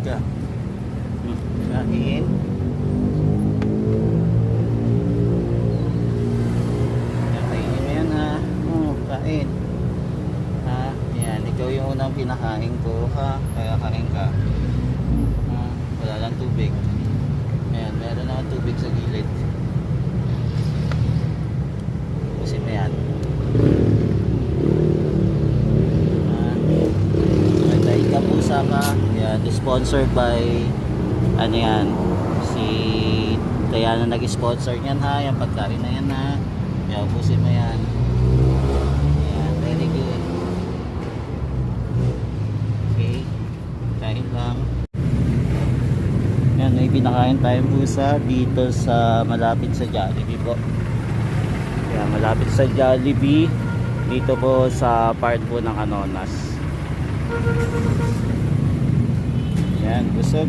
ka. Kain. Kainin mo yan ha. Kain. Ha? Yan, ikaw yung unang pinakain ko ha. Kaya kain ka. Wala lang tubig. Ayan, meron naman tubig sa gilid. Pusin mo yan. Dahil ka pusa ka. Yan, sponsored by ano yan, si kaya na nag-sponsor niyan ha. Yung pagkain na yan ha. Yan, pusin mo yan. Yan, very good. Okay, kain lang. Yan, may pinakain tayong pusa dito sa malapit sa Jollibee po. Yan, malapit sa Jollibee dito po sa part po ng Anonas. Yan, busog.